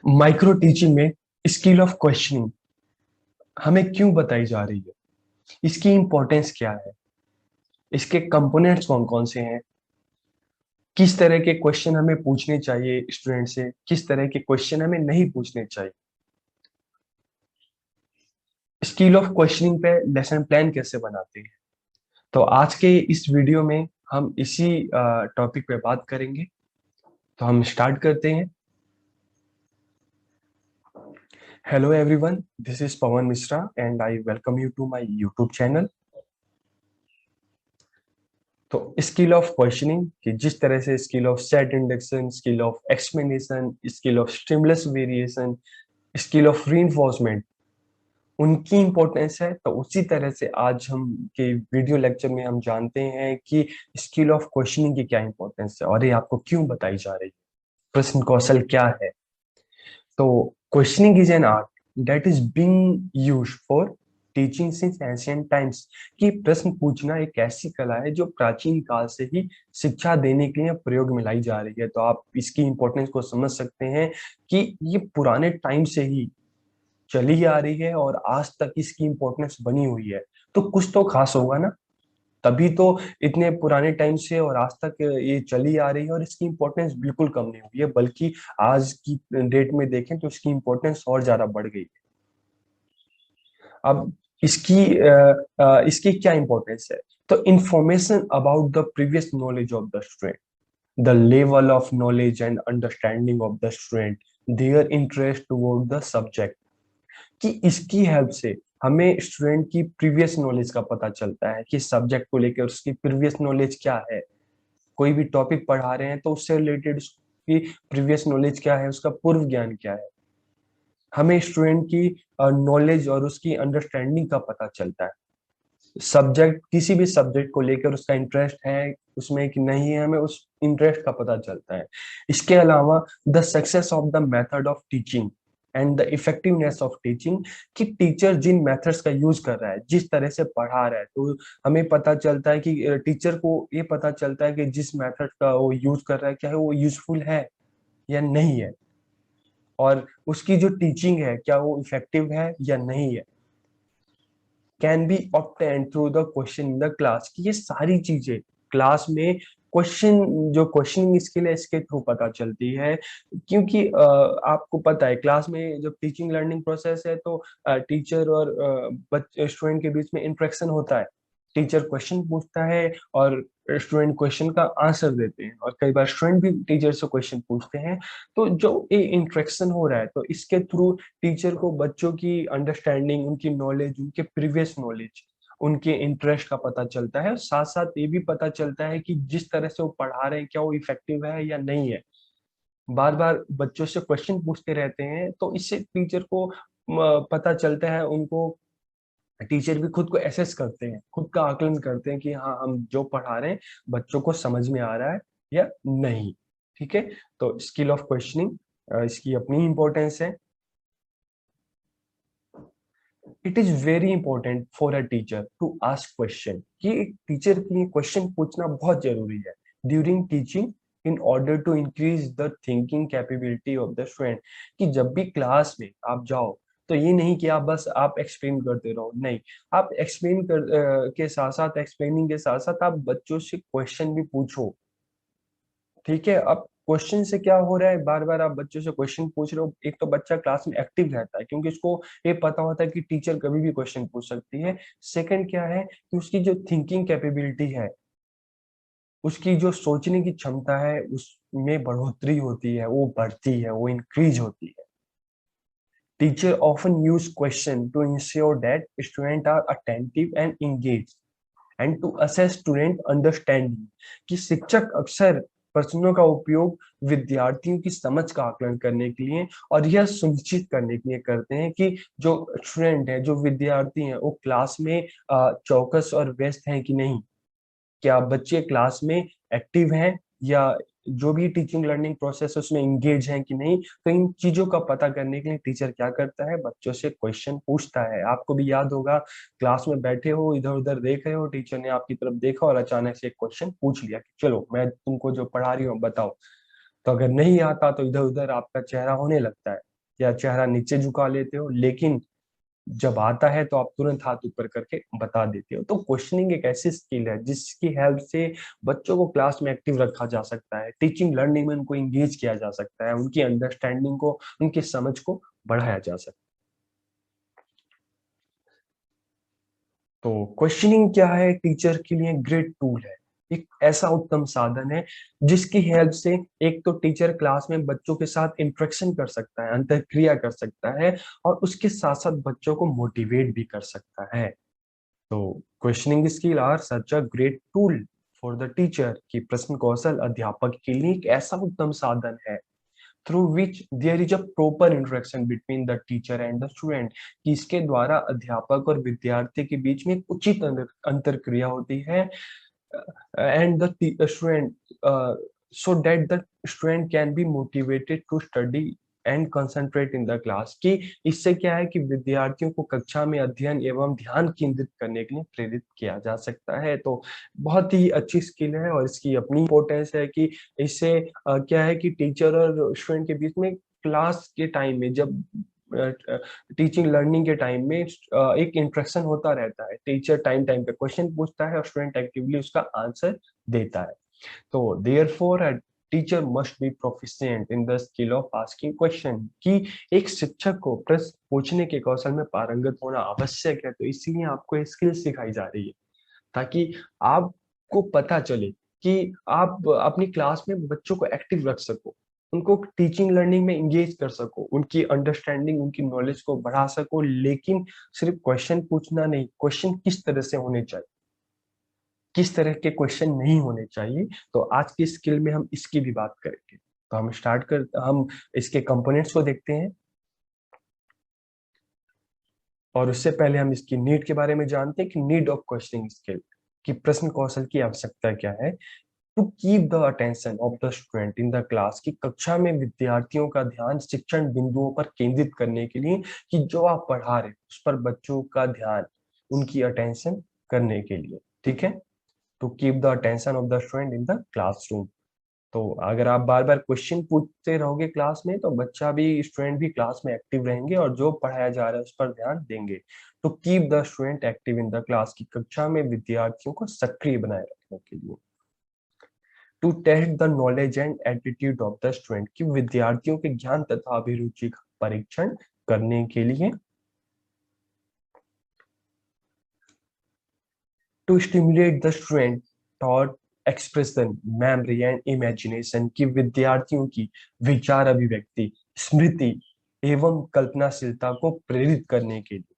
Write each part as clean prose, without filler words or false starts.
Micro teaching में skill of questioning हमें क्यों बताई जा रही है, इसकी इंपॉर्टेंस क्या है, इसके कंपोनेंट्स कौन कौन से हैं, किस तरह के क्वेश्चन हमें पूछने चाहिए स्टूडेंट से, किस तरह के क्वेश्चन हमें नहीं पूछने चाहिए, स्किल ऑफ क्वेश्चनिंग पे लेसन प्लान कैसे बनाते हैं। तो आज के इस वीडियो में हम इसी टॉपिक पे बात करेंगे। तो हम स्टार्ट करते हैं। Hello everyone, this is Pawan Mishra and I welcome you to my YouTube channel. तो स्किल ऑफ क्वेश्चनिंग कि जिस तरह से skill of set induction, skill of explanation, skill of stimulus variation, skill of reinforcement, उनकी इंपॉर्टेंस है। तो उसी तरह से आज हम के वीडियो लेक्चर में हम जानते हैं कि स्किल ऑफ क्वेश्चनिंग की क्या इंपॉर्टेंस है और ये आपको क्यों बताई जा रही है, प्रश्न कौशल क्या है। तो questioning is an art that is being used for teaching since ancient times. कि प्रश्न पूछना एक ऐसी कला है जो प्राचीन काल से ही शिक्षा देने के लिए प्रयोग में लाई जा रही है। तो आप इसकी इंपॉर्टेंस को समझ सकते हैं कि ये पुराने टाइम से ही चली आ रही है और आज तक इसकी इंपॉर्टेंस बनी हुई है। तो कुछ तो खास होगा ना, तभी तो इतने पुराने टाइम से और आज तक ये चली आ रही है और इसकी इंपॉर्टेंस बिल्कुल कम नहीं हुई है, बल्कि आज की डेट में देखें तो इसकी इंपॉर्टेंस और ज्यादा बढ़ गई है। अब इसकी क्या इंपॉर्टेंस है। तो information about the previous knowledge of the student, the level of knowledge and understanding of the student, their interest toward the subject. कि इसकी हेल्प से हमें स्टूडेंट की प्रीवियस नॉलेज का पता चलता है कि सब्जेक्ट को लेकर उसकी प्रीवियस नॉलेज क्या है। कोई भी टॉपिक पढ़ा रहे हैं तो उससे रिलेटेड उसकी प्रीवियस नॉलेज क्या है, उसका पूर्व ज्ञान क्या है। हमें स्टूडेंट की नॉलेज और उसकी अंडरस्टैंडिंग का पता चलता है। सब्जेक्ट, किसी भी सब्जेक्ट को लेकर उसका इंटरेस्ट है उसमें कि नहीं है, हमें उस इंटरेस्ट का पता चलता है। इसके अलावा the success of the method of teaching and the effectiveness of teaching. कि टीचर जिन मेथड्स का यूज कर रहा है, जिस तरह से पढ़ा रहा है, तो हमें पता चलता है कि टीचर को ये पता चलता है कि जिस मेथड का वो यूज कर रहा है क्या है वो यूजफुल है या नहीं है, और उसकी जो टीचिंग है क्या वो इफेक्टिव है या नहीं है। Can be obtained through the question in the class. कि ये सारी चीजें क्लास में क्वेश्चन, जो क्वेश्चनिंग स्किल है इसके थ्रू पता चलती है। क्योंकि आपको पता है क्लास में जब टीचिंग लर्निंग प्रोसेस है तो टीचर और स्टूडेंट के बीच में इंटरेक्शन होता है। टीचर क्वेश्चन पूछता है और स्टूडेंट क्वेश्चन का आंसर देते हैं, और कई बार स्टूडेंट भी टीचर से क्वेश्चन पूछते हैं। तो जो ये इंटरेक्शन हो रहा है तो इसके थ्रू टीचर को बच्चों की अंडरस्टैंडिंग, उनकी नॉलेज, उनके प्रीवियस नॉलेज, उनके इंटरेस्ट का पता चलता है। साथ साथ ये भी पता चलता है कि जिस तरह से वो पढ़ा रहे हैं क्या वो इफेक्टिव है या नहीं है। बार बार बच्चों से क्वेश्चन पूछते रहते हैं तो इससे टीचर को पता चलता है, उनको टीचर भी खुद को एसेस करते हैं, खुद का आकलन करते हैं कि हाँ हम जो पढ़ा रहे हैं बच्चों को समझ में आ रहा है या नहीं। ठीक है। तो स्किल ऑफ क्वेश्चनिंग, इसकी अपनी इंपॉर्टेंस है। It is very important for a teacher to ask question. कि एक टीचर के लिए क्वेश्चन पूछना बहुत जरूरी है during teaching, in order to increase the thinking capability of the student. कि जब भी क्लास में आप जाओ तो ये नहीं कि आप बस आप एक्सप्लेन करते रहो, नहीं। आप एक्सप्लेन के साथ साथ, एक्सप्लेनिंग के साथ साथ आप बच्चों से क्वेश्चन भी पूछो। ठीक है। अब क्वेश्चन से क्या हो रहा है, बार बार आप बच्चों से क्वेश्चन पूछ रहे हो, एक तो बच्चा क्लास में एक्टिव रहता है क्योंकि उसको ये पता होता है कि टीचर कभी भी क्वेश्चन पूछ सकती है। सेकंड क्या है कि उसकी जो थिंकिंग कैपेबिलिटी है, उसकी जो सोचने की क्षमता है उसमें बढ़ोतरी होती है, वो बढ़ती है, वो इंक्रीज होती है। Teacher often use question to ensure that student are attentive and engaged and to assess student understanding. कि शिक्षक अक्सर प्रश्नों का उपयोग विद्यार्थियों की समझ का आकलन करने के लिए और यह सुनिश्चित करने के लिए करते हैं कि जो स्टूडेंट है, जो विद्यार्थी हैं, वो क्लास में चौकस और व्यस्त हैं कि नहीं। क्या बच्चे क्लास में एक्टिव हैं या जो भी टीचिंग लर्निंग प्रोसेस है उसमें इंगेज हैं कि नहीं। तो इन चीजों का पता करने के लिए टीचर क्या करता है, बच्चों से क्वेश्चन पूछता है। आपको भी याद होगा, क्लास में बैठे हो, इधर उधर देख रहे हो, टीचर ने आपकी तरफ देखा और अचानक से एक क्वेश्चन पूछ लिया कि चलो मैं तुमको जो पढ़ा रही हूँ बताओ। तो अगर नहीं आता तो इधर उधर आपका चेहरा होने लगता है या चेहरा नीचे झुका लेते हो, लेकिन जब आता है तो आप तुरंत हाथ ऊपर करके बता देते हो। तो क्वेश्चनिंग एक ऐसी स्किल है जिसकी हेल्प से बच्चों को क्लास में एक्टिव रखा जा सकता है, टीचिंग लर्निंग में उनको इंगेज किया जा सकता है, उनकी अंडरस्टैंडिंग को, उनकी समझ को बढ़ाया जा सकता है। तो क्वेश्चनिंग क्या है? टीचर के लिए ग्रेट टूल है, एक ऐसा उत्तम साधन है जिसकी हेल्प से एक तो टीचर क्लास में बच्चों के साथ इंटरेक्शन कर सकता है, अंतरक्रिया कर सकता है, और उसके साथ साथ बच्चों को मोटिवेट भी कर सकता है। तो questioning skill are such a great tool for the teacher कि प्रश्न कौशल अध्यापक के लिए एक ऐसा उत्तम साधन है through which there is a proper interaction between the teacher and the student, कि इसके द्वारा अध्यापक और विद्यार्थी के बीच में एक उचित अंतरक्रिया होती है, and the student so that the student can be motivated to study and concentrate in the class, कि इससे क्या है कि विद्यार्थियों को कक्षा में अध्ययन एवं ध्यान केंद्रित करने के लिए प्रेरित किया जा सकता है। तो बहुत ही अच्छी स्किल है और इसकी अपनी इम्पोर्टेंस है कि इससे क्या है कि टीचर और स्टूडेंट के बीच में क्लास के टाइम में, जब टीचिंग लर्निंग के टाइम में एक इंटरेक्शन होता रहता है, टीचर टाइम टाइम पे क्वेश्चन पूछता है और स्टूडेंट एक्टिवली उसका आंसर देता है। तो therefore a teacher must be proficient in the skill of asking question, कि एक शिक्षक को प्रश्न पूछने के कौशल में पारंगत होना आवश्यक है। तो इसीलिए आपको ये स्किल सिखाई जा रही है ताकि आपको पता चले कि आप अपनी क्लास में बच्चों को एक्टिव रख सको, उनको टीचिंग लर्निंग में इंगेज कर सको, उनकी अंडरस्टैंडिंग, उनकी नॉलेज को बढ़ा सको, लेकिन सिर्फ क्वेश्चन पूछना नहीं, क्वेश्चन किस तरह से होने चाहिए, किस तरह के क्वेश्चन नहीं होने चाहिए। तो आज की स्किल में हम इसकी भी बात करेंगे। तो हम इसके कंपोनेंट्स को देखते हैं, और उससे पहले हम इसकी नीड के बारे में जानते हैं कि नीड ऑफ क्वेश्चनिंग स्किल, कि प्रश्न कौशल की आवश्यकता क्या है। To keep the attention of the student in the class, की कक्षा में विद्यार्थियों का ध्यान शिक्षण बिंदुओं पर केंद्रित करने के लिए, कि जो आप पढ़ा रहे उस पर बच्चों का ध्यान, उनकी अटेंशन करने के लिए, ठीक है। To keep the attention of the student in the classroom. तो अगर आप बार बार क्वेश्चन पूछते रहोगे क्लास में, तो बच्चा भी, स्टूडेंट भी क्लास में एक्टिव रहेंगे और जो पढ़ाया जा रहा है उस पर ध्यान देंगे। To keep the student active in the class, की कक्षा में विद्यार्थियों को सक्रिय बनाए रखने के लिए। To test the knowledge and attitude of the student, कि विद्यार्थियों के ज्ञान तथा अभिरुचि का परीक्षण करने के लिए। To stimulate the student thought expression, memory and imagination, की विद्यार्थियों की विचार अभिव्यक्ति, स्मृति एवं कल्पनाशीलता को प्रेरित करने के लिए।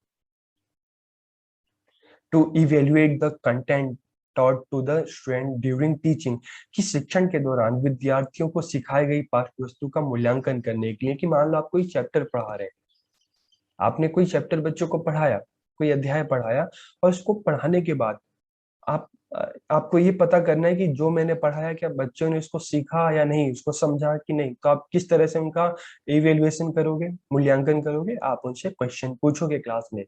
To evaluate the content taught to the student during teaching, कि शिक्षण के दौरान विद्यार्थियों को सिखाई गई पाठ्य वस्तु का मूल्यांकन करने के लिए, कि मान लो आप कोई चैप्टर पढ़ा रहे हैं, आपने कोई चैप्टर बच्चों को पढ़ाया, कोई अध्याय पढ़ाया, और उसको पढ़ाने के बाद आप आपको ये पता करना है कि जो मैंने पढ़ाया क्या बच्चों ने उसको सीखा या नहीं, उसको समझा कि नहीं। तो आप किस तरह से उनका इवेल्युएशन करोगे, मूल्यांकन करोगे? आप उनसे क्वेश्चन पूछोगे क्लास में,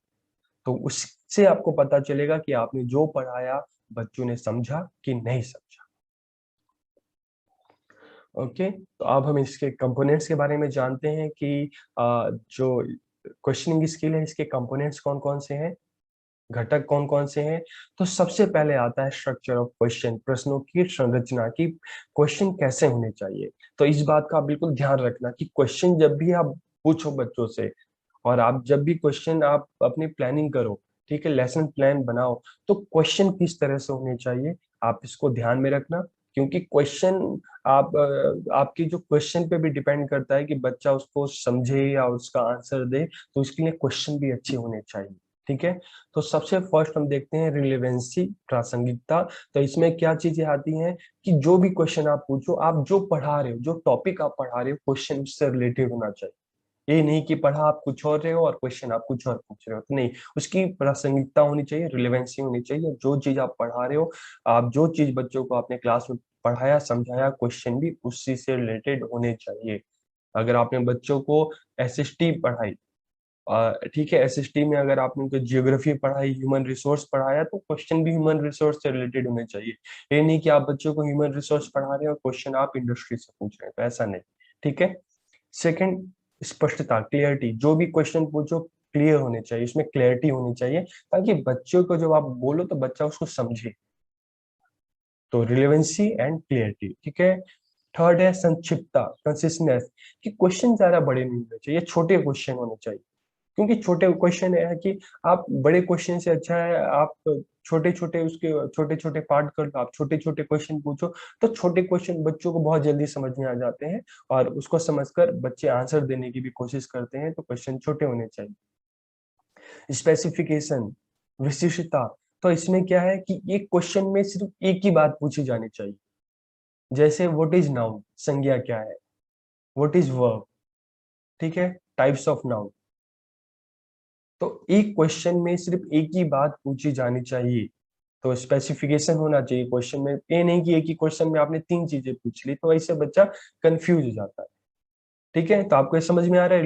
तो उससे आपको पता चलेगा कि आपने जो पढ़ाया बच्चों ने समझा कि नहीं समझा। ओके, तो अब हम इसके कंपोनेंट्स के बारे में जानते हैं कि जो क्वेश्चनिंग स्किल है इसके कंपोनेंट्स कौन-कौन से हैं, घटक कौन-कौन से हैं। तो सबसे पहले आता है स्ट्रक्चर ऑफ क्वेश्चन, प्रश्नों की संरचना, की क्वेश्चन कैसे होने चाहिए। तो इस बात का आप बिल्कुल ध्यान रखना कि क्वेश्चन जब भी आप पूछो बच्चों से, और आप जब भी क्वेश्चन आप अपनी प्लानिंग करो, ठीक है, लेसन प्लान बनाओ, तो क्वेश्चन किस तरह से होने चाहिए आप इसको ध्यान में रखना। क्योंकि क्वेश्चन आपकी जो क्वेश्चन पे भी डिपेंड करता है कि बच्चा उसको समझे या उसका आंसर दे, तो इसके लिए क्वेश्चन भी अच्छे होने चाहिए, ठीक है। तो सबसे फर्स्ट हम देखते हैं रिलेवेंसी, प्रासंगिकता। तो इसमें क्या चीजें आती हैं कि जो भी क्वेश्चन आप पूछो, आप जो पढ़ा रहे हो, जो टॉपिक आप पढ़ा रहे हो, क्वेश्चन उससे रिलेटेड होना चाहिए। ये नहीं कि पढ़ा आप कुछ और रहे हो और क्वेश्चन आप कुछ और पूछ रहे हो, तो नहीं, उसकी प्रासंगिकता होनी चाहिए, रिलेवेंसी होनी चाहिए। जो चीज आप पढ़ा रहे हो, आप जो चीज बच्चों को आपने क्लास में पढ़ाया समझाया, क्वेश्चन भी उसी से रिलेटेड होने चाहिए। अगर आपने बच्चों को एसएसटी पढ़ाई, ठीक है, एसएसटी में अगर आपने उनको ज्योग्राफी पढ़ाई, ह्यूमन रिसोर्स पढ़ाया, तो क्वेश्चन भी ह्यूमन रिसोर्स से रिलेटेड होने चाहिए। ये नहीं कि आप बच्चों को ह्यूमन रिसोर्स पढ़ा रहे हैं और क्वेश्चन आप इंडस्ट्री से पूछ रहे हैं, तो ऐसा नहीं। ठीक है। सेकंड, स्पष्टता, क्लियरिटी। जो भी क्वेश्चन पूछो क्लियर होने चाहिए, इसमें क्लियरिटी होनी चाहिए, ताकि बच्चों को जब आप बोलो तो बच्चा उसको समझे। तो रिलेवेंसी एंड क्लियरिटी। ठीक है। थर्ड है संक्षिप्तता, कंसिस्टेंस, कि क्वेश्चन ज्यादा बड़े नहीं होने चाहिए, छोटे क्वेश्चन होने चाहिए। क्योंकि छोटे क्वेश्चन है कि आप बड़े क्वेश्चन से अच्छा है आप छोटे छोटे उसके छोटे छोटे पार्ट कर लो, आप छोटे छोटे क्वेश्चन पूछो। तो छोटे क्वेश्चन बच्चों को बहुत जल्दी समझ में आ जाते हैं, और उसको समझकर बच्चे आंसर देने की भी कोशिश करते हैं, तो क्वेश्चन छोटे होने चाहिए। स्पेसिफिकेशन, विशिष्टता। तो इसमें क्या है कि एक क्वेश्चन में सिर्फ एक ही बात पूछी जानी चाहिए। जैसे व्हाट इज नाउन, संज्ञा क्या है। व्हाट इज वर्ब, ठीक है, टाइप्स ऑफ नाउन। तो एक क्वेश्चन में सिर्फ एक ही बात पूछी जानी चाहिए। तो स्पेसिफिकेशन होना चाहिए क्वेश्चन में, ये नहीं कि एक ही क्वेश्चन में आपने 3 चीजें पूछ ली, तो ऐसे बच्चा कंफ्यूज हो जाता है। ठीक है, तो आपको ये समझ में आ रहा है,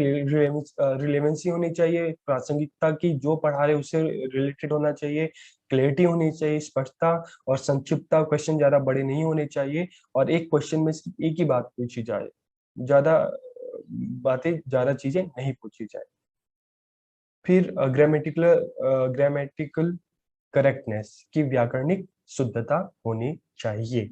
रिलेवेंसी होनी चाहिए, प्रासंगिकता की, जो पढ़ा रहे उससे रिलेटेड होना चाहिए, क्लैरिटी होनी चाहिए, स्पष्टता और संक्षिप्तता, क्वेश्चन ज्यादा बड़े नहीं होने चाहिए, और एक क्वेश्चन में सिर्फ एक ही बात पूछी जाए, ज्यादा बातें, ज्यादा चीजें नहीं पूछी जाए। फिर ग्रामेटिकल करेक्टनेस, की व्याकरणिक शुद्धता होनी चाहिए।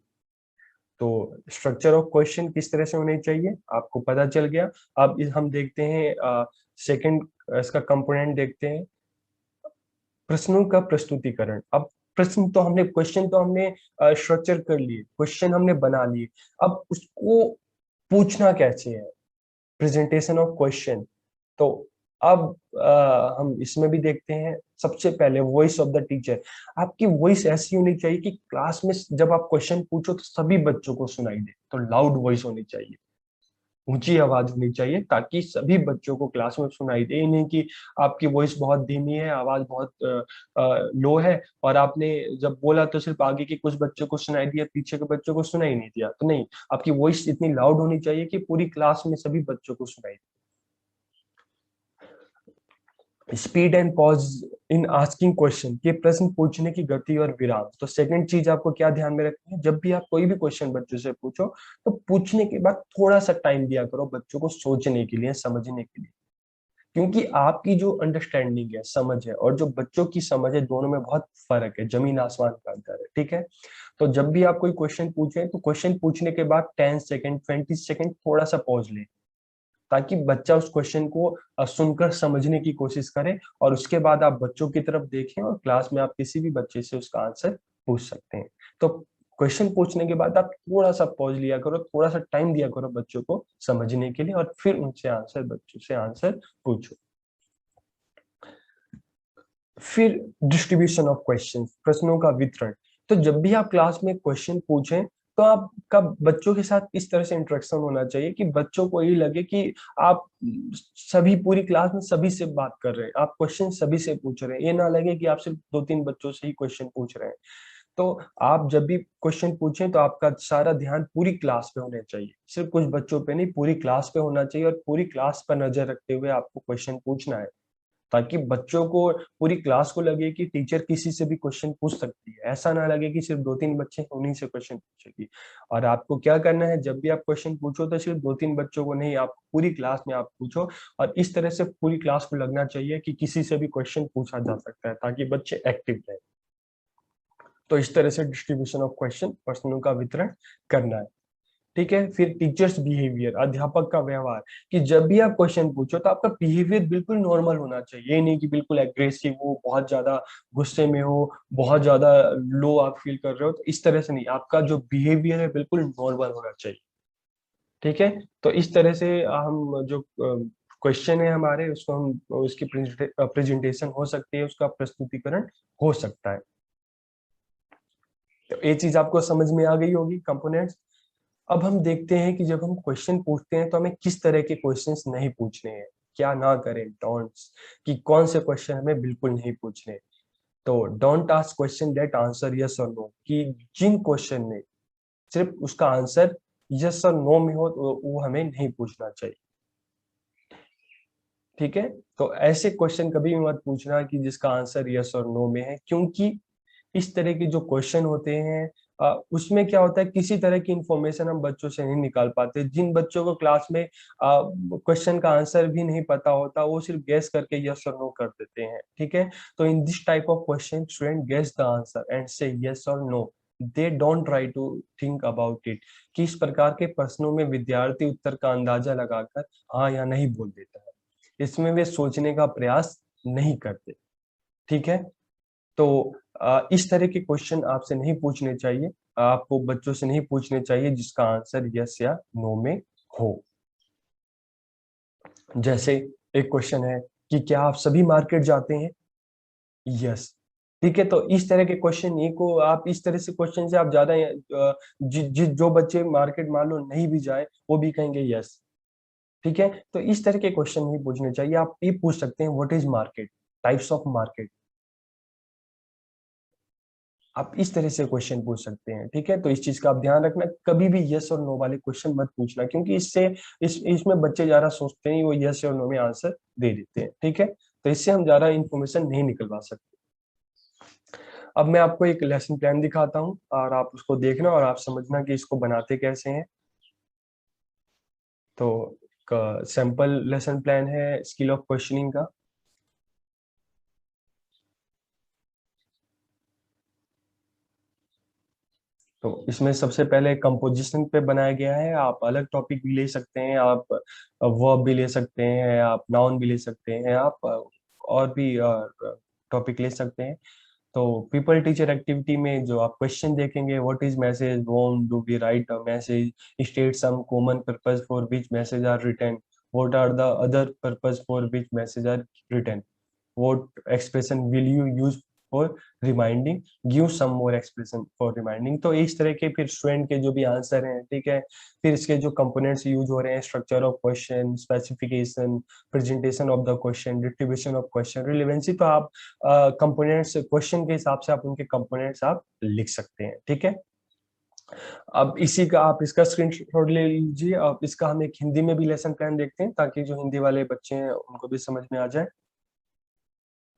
तो स्ट्रक्चर ऑफ क्वेश्चन किस तरह से होने चाहिए आपको पता चल गया। अब हम देखते हैं सेकंड, इसका कंपोनेंट देखते हैं, प्रश्नों का प्रस्तुतिकरण। अब प्रश्न तो हमने, क्वेश्चन तो हमने स्ट्रक्चर कर लिए, क्वेश्चन हमने बना लिए, अब उसको पूछना कैसे है, प्रेजेंटेशन ऑफ क्वेश्चन। तो अब हम इसमें भी देखते हैं, सबसे पहले वॉइस ऑफ द टीचर। आपकी वॉइस ऐसी होनी चाहिए कि क्लास में जब आप क्वेश्चन पूछो तो सभी बच्चों को सुनाई दे। तो लाउड वॉइस होनी चाहिए, ऊंची आवाज होनी चाहिए, ताकि सभी बच्चों को क्लास में सुनाई दे। ये नहीं कि आपकी वॉइस बहुत धीमी है, आवाज बहुत लो है, और आपने जब बोला तो सिर्फ आगे के कुछ बच्चों को सुनाई दिया, पीछे के बच्चों को सुनाई नहीं दिया। तो नहीं, आपकी वॉइस इतनी लाउड होनी चाहिए कि पूरी क्लास में सभी बच्चों को सुनाई दे। Speed and pause in asking question, ये प्रश्न पूछने की गति और विराम। तो सेकंड चीज आपको क्या ध्यान में रखनी है, जब भी आप कोई भी क्वेश्चन बच्चों से पूछो, तो पूछने के बाद थोड़ा सा टाइम दिया करो बच्चों को सोचने के लिए, समझने के लिए। क्योंकि आपकी जो अंडरस्टैंडिंग है, समझ है, और जो बच्चों की समझ है, दोनों में बहुत फर्क है, जमीन आसमान का अंतर है। ठीक है। तो जब भी आप कोई क्वेश्चन पूछें, तो क्वेश्चन पूछने के बाद 10 सेकेंड 20 सेकेंड थोड़ा सा पॉज लें, ताकि बच्चा उस क्वेश्चन को सुनकर समझने की कोशिश करे, और उसके बाद आप बच्चों की तरफ देखें, और क्लास में आप किसी भी बच्चे से उसका आंसर पूछ सकते हैं। तो क्वेश्चन पूछने के बाद आप थोड़ा सा पॉज लिया करो, थोड़ा सा टाइम दिया करो बच्चों को समझने के लिए, और फिर उनसे आंसर, बच्चों से आंसर पूछो। फिर डिस्ट्रीब्यूशन ऑफ क्वेश्चन, प्रश्नों का वितरण। तो जब भी आप क्लास में क्वेश्चन पूछें, तो आपका बच्चों के साथ इस तरह से इंटरेक्शन होना चाहिए कि बच्चों को ये लगे कि आप सभी, पूरी क्लास में सभी से बात कर रहे हैं, आप क्वेश्चन सभी से पूछ रहे हैं, ये ना लगे कि आप सिर्फ 2-3 बच्चों से ही क्वेश्चन पूछ रहे हैं। तो आप जब भी क्वेश्चन पूछें, तो आपका सारा ध्यान पूरी क्लास पे होना चाहिए, सिर्फ कुछ बच्चों पे नहीं, पूरी क्लास पे होना चाहिए, और पूरी क्लास पर नजर रखते हुए आपको क्वेश्चन पूछना है, ताकि बच्चों को, पूरी क्लास को लगे कि टीचर किसी से भी क्वेश्चन पूछ सकती है, ऐसा ना लगे कि सिर्फ 2-3 बच्चे हैं, उन्हीं से क्वेश्चन पूछेगी। और आपको क्या करना है, जब भी आप क्वेश्चन पूछो, तो सिर्फ 2-3 बच्चों को नहीं, आप पूरी क्लास में आप पूछो, और इस तरह से पूरी क्लास को लगना चाहिए कि किसी से भी क्वेश्चन पूछा जा सकता है, ताकि बच्चे एक्टिव रहे। तो इस तरह से डिस्ट्रीब्यूशन ऑफ क्वेश्चन, प्रश्नों का वितरण करना है। ठीक है। फिर टीचर्स बिहेवियर, अध्यापक का व्यवहार, कि जब भी आप क्वेश्चन पूछो, तो आपका बिहेवियर बिल्कुल नॉर्मल होना चाहिए। ये नहीं कि बिल्कुल एग्रेसिव हो, बहुत ज्यादा गुस्से में हो, बहुत ज्यादा लो आप फील कर रहे हो, तो इस तरह से नहीं, आपका जो बिहेवियर है बिल्कुल नॉर्मल होना चाहिए। ठीक है। तो इस तरह से हम जो क्वेश्चन है हमारे, उसको हम, उसकी प्रेजेंटेशन हो सकती है, उसका प्रस्तुतिकरण हो सकता है। तो ये चीज आपको समझ में आ गई होगी, कंपोनेंट्स। अब हम देखते हैं कि जब हम क्वेश्चन पूछते हैं, तो हमें किस तरह के क्वेश्चंस नहीं पूछने हैं, क्या ना करें, डोंट्स, कि कौन से क्वेश्चन हमें बिल्कुल नहीं पूछने। तो don't ask question that answer yes और नो, कि जिन क्वेश्चन में सिर्फ उसका आंसर यस और नो में हो, तो वो हमें नहीं पूछना चाहिए। ठीक है। तो ऐसे क्वेश्चन कभी भी मत पूछना कि जिसका आंसर यस और नो में है, क्योंकि इस तरह के जो क्वेश्चन होते हैं उसमें क्या होता है, किसी तरह की इंफॉर्मेशन हम बच्चों से नहीं निकाल पाते। जिन बच्चों को क्लास में क्वेश्चन का आंसर भी नहीं पता होता, वो सिर्फ गेस करके यस और नो कर देते हैं। ठीक है। तो in this type of question student guess the answer and say yes और no. They don't try to think about it. कि इस प्रकार के प्रश्नों में विद्यार्थी उत्तर का अंदाजा लगाकर हाँ या नहीं बोल देता है, इसमें वे सोचने का प्रयास नहीं करते। ठीक है। तो इस तरह के क्वेश्चन आपसे नहीं पूछने चाहिए, आपको बच्चों से नहीं पूछने चाहिए जिसका आंसर यस या नो में हो। जैसे एक क्वेश्चन है कि क्या आप सभी मार्केट जाते हैं? यस। ठीक है। तो इस तरह के क्वेश्चन ये को आप इस तरह से क्वेश्चन से आप ज्यादा जो बच्चे मार्केट मान लो नहीं भी जाए वो भी कहेंगे यस। ठीक है। तो इस तरह के क्वेश्चन नहीं पूछने चाहिए। आप ये पूछ सकते हैं what is market, types of market. आप इस तरह से क्वेश्चन पूछ सकते हैं। ठीक है। तो इस चीज का आप ध्यान रखना, कभी भी यस और नो वाले क्वेश्चन मत पूछना, क्योंकि इससे इसमें बच्चे ज्यादा सोचते हैं, वो यस और नो में आंसर दे देते हैं। ठीक है। तो इससे हम ज्यादा इंफॉर्मेशन नहीं निकलवा सकते। अब मैं आपको एक लेसन प्लान दिखाता हूँ और आप उसको देखना और आप समझना कि इसको बनाते कैसे हैं। तो सैंपल लेसन प्लान है स्किल ऑफ क्वेश्चनिंग का। तो इसमें सबसे पहले कंपोजिशन पे बनाया गया है। आप अलग टॉपिक भी ले सकते हैं, आप वर्ब भी ले सकते हैं, आप नाउन भी ले सकते हैं, आप और भी टॉपिक ले सकते हैं। तो पीपल टीचर एक्टिविटी में जो आप क्वेश्चन देखेंगे, what is message, whom do we write a message, state some common purpose for which message are written, what are the other purpose for which message are written, what expression will you use for reminding, give some more expression for reminding। तो इस तरह के फिर student के जो भी answer हैं, ठीक है, फिर इसके जो कंपोनेंट्स यूज हो रहे हैं, structure of question, specification, presentation of the question, distribution of question, relevancy. तो आप कंपोनेंट्स क्वेश्चन के हिसाब से आप उनके कंपोनेंट्स आप लिख सकते हैं। ठीक है। अब इसी का आप इसका स्क्रीनशॉट ले लीजिए। अब इसका हम एक हिंदी में भी लेसन प्लान देखते हैं, ताकि जो हिंदी वाले बच्चे हैं उनको भी समझ में आ जाए।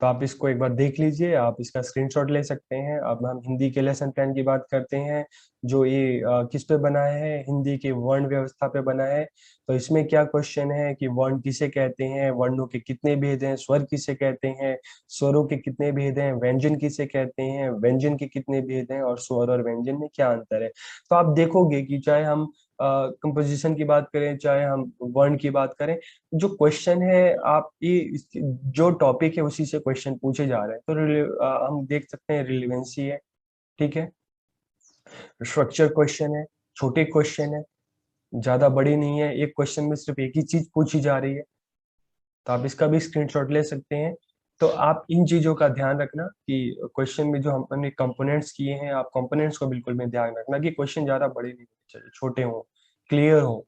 तो आप इसको एक बार देख लीजिए, आप इसका स्क्रीनशॉट ले सकते हैं। अब हम हिंदी के लेसन प्लान की बात करते हैं। जो ये किस पे बना है, हिंदी के वर्ण व्यवस्था पे बना है। तो इसमें क्या क्वेश्चन है कि वर्ण किसे कहते हैं, वर्णों के कितने भेद हैं, स्वर किसे कहते हैं, स्वरों के कितने भेद हैं, व्यंजन किसे कहते हैं, व्यंजन के कितने भेद हैं, और स्वर और व्यंजन में क्या अंतर है। तो आप देखोगे कि चाहे हम कंपोजिशन की बात करें, चाहे हम वर्ण की बात करें, जो क्वेश्चन है आप ये जो टॉपिक है उसी से क्वेश्चन पूछे जा रहे हैं। तो हम देख सकते हैं रिलेवेंसी है। ठीक है। स्ट्रक्चर क्वेश्चन है, छोटे क्वेश्चन है, ज्यादा बड़ी नहीं है, एक क्वेश्चन में सिर्फ एक ही चीज पूछी जा रही है। तो आप इसका भी स्क्रीनशॉट ले सकते हैं। तो आप इन चीजों का ध्यान रखना कि क्वेश्चन में जो हमने कंपोनेंट्स किए हैं, आप कंपोनेंट्स को बिल्कुल में ध्यान रखना कि क्वेश्चन ज्यादा बड़े नहीं होने चाहिए, छोटे हों, क्लियर हो,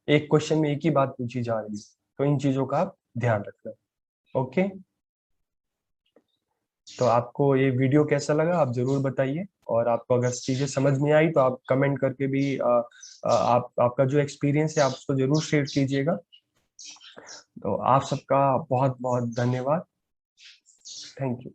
एक क्वेश्चन में एक ही बात पूछी जा रही है। तो इन चीजों का आप ध्यान रखना। ओके। तो आपको ये वीडियो कैसा लगा आप जरूर बताइए, और आपको अगर चीजें समझ में आई तो आप कमेंट करके भी आप आपका जो एक्सपीरियंस है आप उसको जरूर शेयर कीजिएगा। तो आप सबका बहुत बहुत धन्यवाद। Thank you.